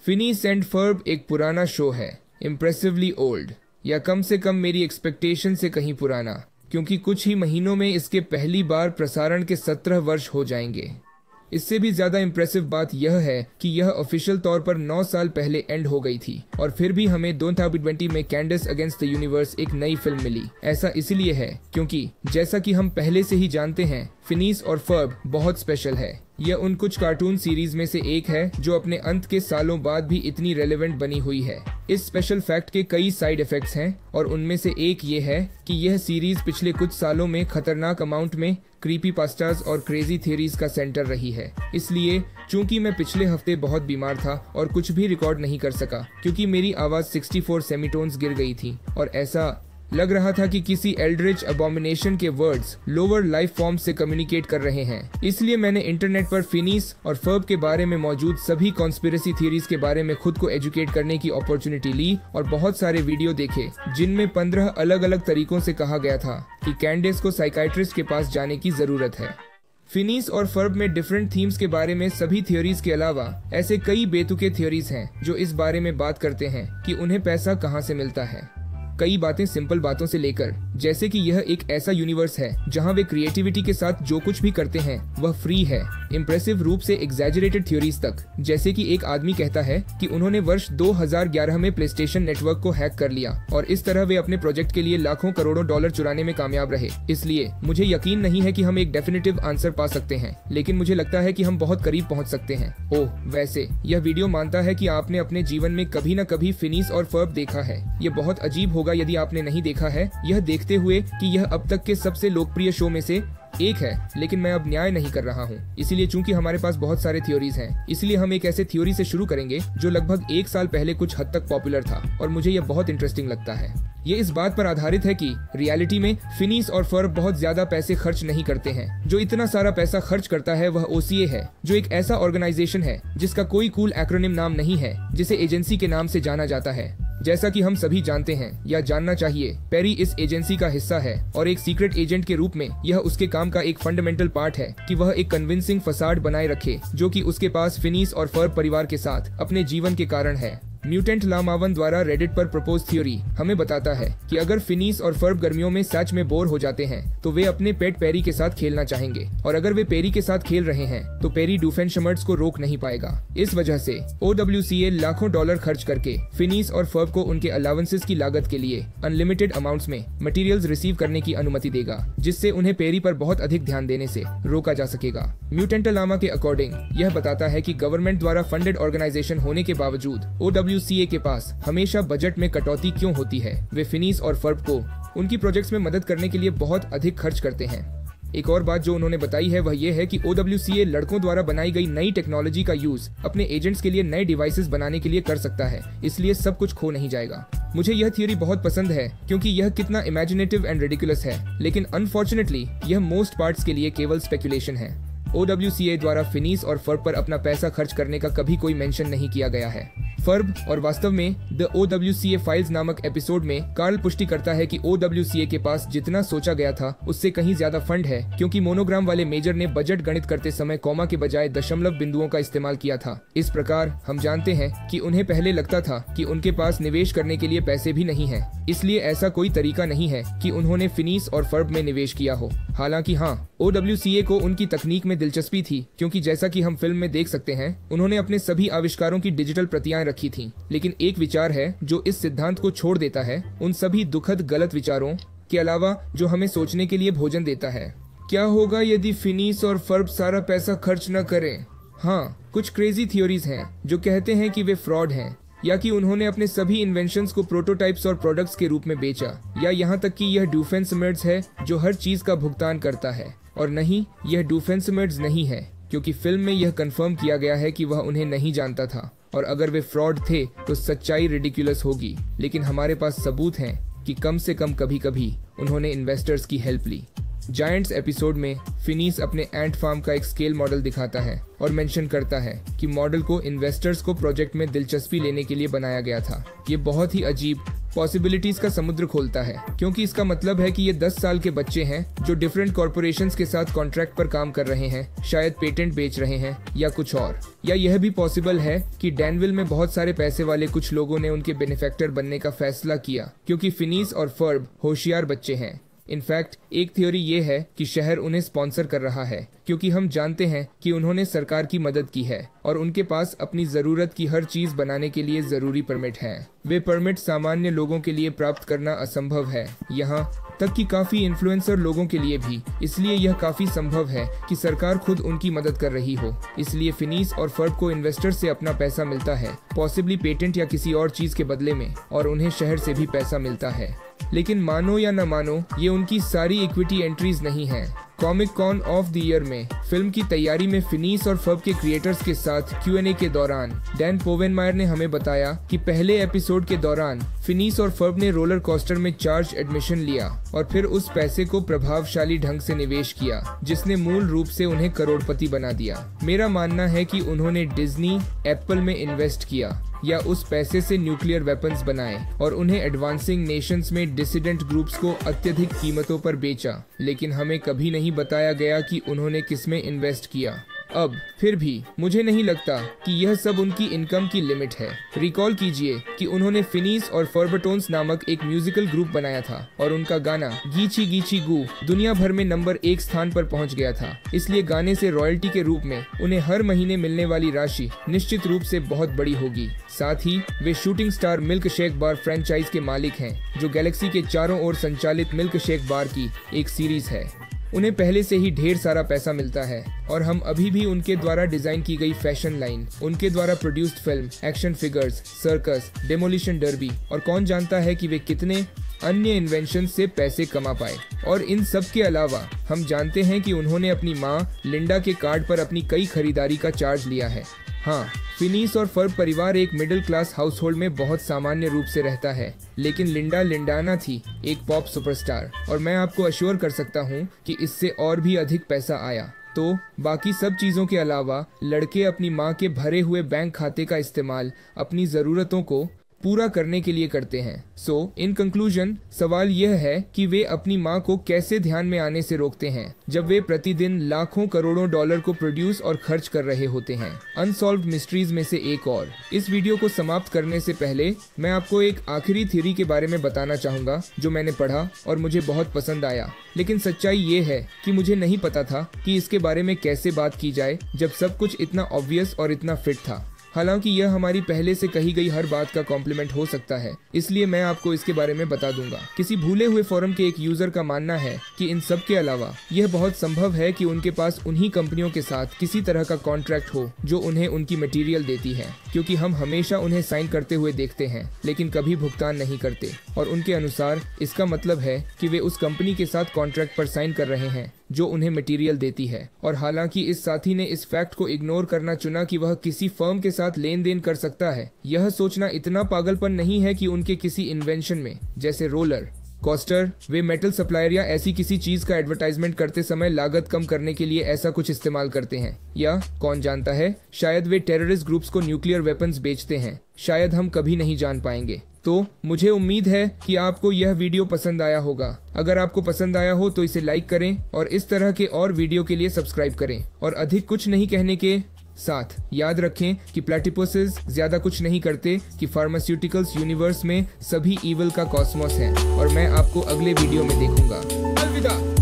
Fiennes and Ferb एक पुराना show है, इम्प्रेसिवली ओल्ड, या कम से कम मेरी एक्सपेक्टेशन से कहीं पुराना, क्योंकि कुछ ही महीनों में इसके पहली बार प्रसारण के 17 वर्ष हो जाएंगे। इससे भी ज्यादा इम्प्रेसिव बात यह है कि यह ऑफिशियल तौर पर 9 साल पहले एंड हो गई थी और फिर भी हमें 2020 में कैंडिस अगेंस्ट द यूनिवर्स एक नई फिल्म मिली। ऐसा इसलिए है क्योंकि जैसा कि हम पहले से ही जानते हैं, फिनीस और फर्ब बहुत स्पेशल है। यह उन कुछ कार्टून सीरीज में से एक है जो अपने अंत के सालों बाद भी इतनी रेलेवेंट बनी हुई है। इस स्पेशल फैक्ट के कई साइड इफेक्ट्स हैं और उनमें से एक ये है कि यह सीरीज पिछले कुछ सालों में खतरनाक अमाउंट में क्रीपी पास्टास और क्रेजी थियरीज का सेंटर रही है। इसलिए चूंकि मैं पिछले हफ्ते बहुत बीमार था और कुछ भी रिकॉर्ड नहीं कर सका क्योंकि मेरी आवाज 64 सेमीटोन्स गिर गई थी और ऐसा लग रहा था कि किसी एल्ड्रिच अबॉमिनेशन के वर्ड्स लोअर लाइफ फॉर्म से कम्युनिकेट कर रहे हैं, इसलिए मैंने इंटरनेट पर फिनीस और फर्ब के बारे में मौजूद सभी कॉन्स्पिरेसी थियरीज के बारे में खुद को एजुकेट करने की अपॉर्चुनिटी ली और बहुत सारे वीडियो देखे जिनमें 15 अलग अलग तरीकों से कहा गया था कि कैंडिस को साइकाइट्रिस्ट के पास जाने की जरूरत है। फिनीस और फर्ब में डिफरेंट थीम्स के बारे में सभी थ्योरीज के अलावा ऐसे कई बेतुके थ्योरीज हैं जो इस बारे में बात करते हैं कि उन्हें पैसा कहां से मिलता है। कई बातें सिंपल बातों से लेकर, जैसे कि यह एक ऐसा यूनिवर्स है जहां वे क्रिएटिविटी के साथ जो कुछ भी करते हैं वह फ्री है, इम्प्रेसिव रूप से एग्जैजरेटेड थ्योरीज तक, जैसे कि एक आदमी कहता है कि उन्होंने वर्ष 2011 में प्लेस्टेशन नेटवर्क को हैक कर लिया और इस तरह वे अपने प्रोजेक्ट के लिए लाखों करोड़ों डॉलर चुराने में कामयाब रहे। इसलिए मुझे यकीन नहीं है कि हम एक डेफिनेटिव आंसर पा सकते हैं, लेकिन मुझे लगता है कि हम बहुत करीब पहुंच सकते हैं। ओह, वैसे यह वीडियो मानता है कि आपने अपने जीवन में कभी न कभी फिनीस और फर्ब देखा है। यह बहुत अजीब होगा यदि आपने नहीं देखा है, यह देखते हुए कि यह अब तक के सबसे लोकप्रिय शो में से एक है, लेकिन मैं अब न्याय नहीं कर रहा हूँ। इसलिए चूंकि हमारे पास बहुत सारे थ्योरीज हैं, इसलिए हम एक ऐसे थ्योरी से शुरू करेंगे जो लगभग 1 साल पहले कुछ हद तक पॉपुलर था और मुझे यह बहुत इंटरेस्टिंग लगता है। ये इस बात पर आधारित है कि रियलिटी में फिनीस और फर्ब बहुत ज्यादा पैसे खर्च नहीं करते हैं। जो इतना सारा पैसा खर्च करता है वह OCA है, जो एक ऐसा ऑर्गेनाइजेशन है जिसका कोई कूल एक्रोनिम नाम नहीं है, जिसे एजेंसी के नाम से जाना जाता है। जैसा कि हम सभी जानते हैं या जानना चाहिए, पेरी इस एजेंसी का हिस्सा है और एक सीक्रेट एजेंट के रूप में यह उसके काम का एक फंडामेंटल पार्ट है कि वह एक कन्विंसिंग फसाड बनाए रखे जो कि उसके पास फिनीस और फर्ब परिवार के साथ अपने जीवन के कारण है। म्यूटेंट लामावन द्वारा रेडिट पर प्रपोज थ्योरी हमें बताता है कि अगर फिनीस और फर्ब गर्मियों में सच में बोर हो जाते हैं तो वे अपने पेट पेरी के साथ खेलना चाहेंगे, और अगर वे पेरी के साथ खेल रहे हैं तो पेरी डूफेनशमर्ट्स को रोक नहीं पाएगा। इस वजह से OWCA लाखों डॉलर खर्च करके फिनीस और फर्ब को उनके अलाउंसेस की लागत के लिए अनलिमिटेड अमाउंट्स में मटेरियल्स रिसीव करने की अनुमति देगा, जिससे उन्हें पेरी पर बहुत अधिक ध्यान देने से रोका जा सकेगा। म्यूटेंट लामा के अकॉर्डिंग यह बताता है कि गवर्नमेंट द्वारा फंडेड ऑर्गेनाइजेशन होने के बावजूद OWCA के पास हमेशा बजट में कटौती क्यों होती है। वे फिनीस और फर्ब को उनकी प्रोजेक्ट्स में मदद करने के लिए बहुत अधिक खर्च करते हैं। एक और बात जो उन्होंने बताई है वह यह है कि OWCA लड़कों द्वारा बनाई गई नई टेक्नोलॉजी का यूज अपने एजेंट्स के लिए नए डिवाइसेस बनाने के लिए कर सकता है, इसलिए सब कुछ खो नहीं जाएगा। मुझे यह थ्योरी बहुत पसंद है क्योंकि यह कितना इमेजिनेटिव एंड रिडिकुलस है, लेकिन अनफॉर्चुनेटली यह मोस्ट पार्ट्स के लिए केवल स्पेकुलेशन है। OWCA द्वारा फिनीस और फर्ब पर अपना पैसा खर्च करने का कभी कोई मेंशन नहीं किया गया है। फर्ब और वास्तव में द OWCA फाइल्स नामक एपिसोड में कार्ल पुष्टि करता है कि OWCA के पास जितना सोचा गया था उससे कहीं ज्यादा फंड है, क्योंकि मोनोग्राम वाले मेजर ने बजट गणित करते समय कॉमा के बजाय दशमलव बिंदुओं का इस्तेमाल किया था। इस प्रकार हम जानते हैं कि उन्हें पहले लगता था कि उनके पास निवेश करने के लिए पैसे भी नहीं है, इसलिए ऐसा कोई तरीका नहीं है कि उन्होंने फिनीस और फर्ब में निवेश किया हो। हालांकि हाँ, OWCA को उनकी तकनीक में दिलचस्पी थी, क्योंकि जैसा कि हम फिल्म में देख सकते हैं उन्होंने अपने सभी आविष्कारों की डिजिटल प्रतियां रखी थी। लेकिन एक विचार है जो इस सिद्धांत को छोड़ देता है उन सभी दुखद गलत विचारों के अलावा जो हमें सोचने के लिए भोजन देता है। क्या होगा यदि फिनीस और फर्ब सारा पैसा खर्च न करें? हाँ, कुछ क्रेजी थ्योरीज हैं जो कहते हैं कि वे फ्रॉड हैं, या कि उन्होंने अपने सभी इन्वेंशंस को प्रोटोटाइप्स और प्रोडक्ट्स के रूप में बेचा, या यहाँ तक कि यह डूफेनशमर्ट्स है जो हर चीज का भुगतान करता है। और नहीं, यह डूफेनशमर्ट्स नहीं है, क्योंकि फिल्म में यह कंफर्म किया गया है कि वह उन्हें नहीं जानता था, और अगर वे फ्रॉड थे तो सच्चाई रिडिकुलस होगी। लेकिन हमारे पास सबूत हैं कि कम से कम कभी कभी उन्होंने इन्वेस्टर्स की हेल्प ली। जायंट्स एपिसोड में फिनीस अपने एंट फार्म का एक स्केल मॉडल दिखाता है और मेंशन करता है कि मॉडल को इन्वेस्टर्स को प्रोजेक्ट में दिलचस्पी लेने के लिए बनाया गया था। ये बहुत ही अजीब पॉसिबिलिटीज का समुद्र खोलता है, क्योंकि इसका मतलब है कि ये 10 साल के बच्चे हैं जो डिफरेंट कॉर्पोरेशंस के साथ कॉन्ट्रैक्ट पर काम कर रहे हैं, शायद पेटेंट बेच रहे हैं या कुछ और। या यह भी पॉसिबल है कि डैनविल में बहुत सारे पैसे वाले कुछ लोगों ने उनके बेनिफैक्टर बनने का फैसला किया, क्योंकि फिनीस और फर्ब होशियार बच्चे हैं। इनफैक्ट एक थ्योरी ये है कि शहर उन्हें स्पॉन्सर कर रहा है, क्योंकि हम जानते हैं कि उन्होंने सरकार की मदद की है और उनके पास अपनी जरूरत की हर चीज बनाने के लिए जरूरी परमिट है। वे परमिट सामान्य लोगों के लिए प्राप्त करना असंभव है, यहाँ तक कि काफी इन्फ्लुएंसर लोगों के लिए भी। इसलिए यह काफी संभव है कि सरकार खुद उनकी मदद कर रही हो। इसलिए फिनीस और फर्ब को इन्वेस्टर से अपना पैसा मिलता है, पॉसिबली पेटेंट या किसी और चीज के बदले में, और उन्हें शहर से भी पैसा मिलता है। लेकिन मानो या न मानो, ये उनकी सारी इक्विटी एंट्रीज नहीं है। Comic Con of the year में फिल्म की तैयारी में फिनीस और फर्ब के क्रिएटर्स के साथ Q&A के दौरान डैन पोवेनमायर ने हमें बताया कि पहले एपिसोड के दौरान फिनीस और फर्ब ने रोलर कोस्टर में चार्ज एडमिशन लिया और फिर उस पैसे को प्रभावशाली ढंग से निवेश किया, जिसने मूल रूप से उन्हें करोड़पति बना दिया। मेरा मानना है कि उन्होंने डिज्नी, एप्पल में इन्वेस्ट किया या उस पैसे से न्यूक्लियर वेपन्स बनाए और उन्हें एडवांसिंग नेशंस में डिसिडेंट ग्रुप्स को अत्यधिक कीमतों पर बेचा, लेकिन हमें कभी नहीं बताया गया कि उन्होंने किसमें इन्वेस्ट किया। अब फिर भी मुझे नहीं लगता कि यह सब उनकी इनकम की लिमिट है। रिकॉल कीजिए कि उन्होंने फिनीस और फर्बटोन्स नामक एक म्यूजिकल ग्रुप बनाया था और उनका गाना गीची गीची गू दुनिया भर में नंबर 1 स्थान पर पहुंच गया था। इसलिए गाने से रॉयल्टी के रूप में उन्हें हर महीने मिलने वाली राशि निश्चित रूप से बहुत बड़ी होगी। साथ ही वे शूटिंग स्टार मिल्क शेक बार फ्रेंचाइज के मालिक हैं, जो गैलेक्सी के चारों ओर संचालित मिल्क शेक बार की एक सीरीज है। उन्हें पहले से ही ढेर सारा पैसा मिलता है और हम अभी भी उनके द्वारा डिजाइन की गई फैशन लाइन, उनके द्वारा produced film, action figures, circus, demolition derby और कौन जानता है कि वे कितने अन्य इन्वेंशन से पैसे कमा पाए। और इन सब के अलावा हम जानते हैं कि उन्होंने अपनी माँ लिंडा के कार्ड पर अपनी कई खरीदारी का चार्ज लिया है। हाँ, फिनीस और फर्ब परिवार एक मिडिल क्लास हाउस होल्ड में बहुत सामान्य रूप से रहता है, लेकिन लिंडा लिंडाना थी एक पॉप सुपरस्टार, और मैं आपको अश्योर कर सकता हूँ कि इससे और भी अधिक पैसा आया। तो बाकी सब चीज़ों के अलावा लड़के अपनी माँ के भरे हुए बैंक खाते का इस्तेमाल अपनी ज़रूरतों को पूरा करने के लिए करते हैं। सो इन कंक्लूजन, सवाल यह है कि वे अपनी माँ को कैसे ध्यान में आने से रोकते हैं जब वे प्रतिदिन लाखों करोड़ों डॉलर को प्रोड्यूस और खर्च कर रहे होते हैं। अनसॉल्व्ड मिस्ट्रीज में से एक और। इस वीडियो को समाप्त करने से पहले मैं आपको एक आखिरी थ्योरी के बारे में बताना चाहूंगा जो मैंने पढ़ा और मुझे बहुत पसंद आया। लेकिन सच्चाई ये है कि मुझे नहीं पता था कि इसके बारे में कैसे बात की जाए जब सब कुछ इतना ऑब्वियस और इतना फिट था। हालांकि यह हमारी पहले से कही गई हर बात का कॉम्प्लीमेंट हो सकता है, इसलिए मैं आपको इसके बारे में बता दूंगा। किसी भूले हुए फोरम के एक यूजर का मानना है कि इन सब के अलावा यह बहुत संभव है कि उनके पास उन्हीं कंपनियों के साथ किसी तरह का कॉन्ट्रैक्ट हो जो उन्हें उनकी मटेरियल देती है, क्योंकि हम हमेशा उन्हें साइन करते हुए देखते हैं लेकिन कभी भुगतान नहीं करते। और उनके अनुसार इसका मतलब है कि वे उस कंपनी के साथ कॉन्ट्रैक्ट पर साइन कर रहे हैं जो उन्हें मटेरियल देती है। और हालांकि इस साथी ने इस फैक्ट को इग्नोर करना चुना कि वह किसी फर्म के साथ लेन देन कर सकता है, यह सोचना इतना पागलपन नहीं है कि उनके किसी इन्वेंशन में, जैसे रोलर कोस्टर, वे मेटल सप्लायर या ऐसी किसी चीज का एडवर्टाइजमेंट करते समय लागत कम करने के लिए ऐसा कुछ इस्तेमाल करते हैं। या कौन जानता है, शायद वे टेररिस्ट ग्रुप्स को न्यूक्लियर वेपन्स बेचते हैं। शायद हम कभी नहीं जान पाएंगे। तो मुझे उम्मीद है कि आपको यह वीडियो पसंद आया होगा। अगर आपको पसंद आया हो तो इसे लाइक करें और इस तरह के और वीडियो के लिए सब्सक्राइब करें। और अधिक कुछ नहीं कहने के साथ याद रखें कि प्लेटिपसेस ज्यादा कुछ नहीं करते, कि फार्मास्यूटिकल्स यूनिवर्स में सभी ईवल का कॉस्मोस है। और मैं आपको अगले वीडियो में देखूंगा। अलविदा।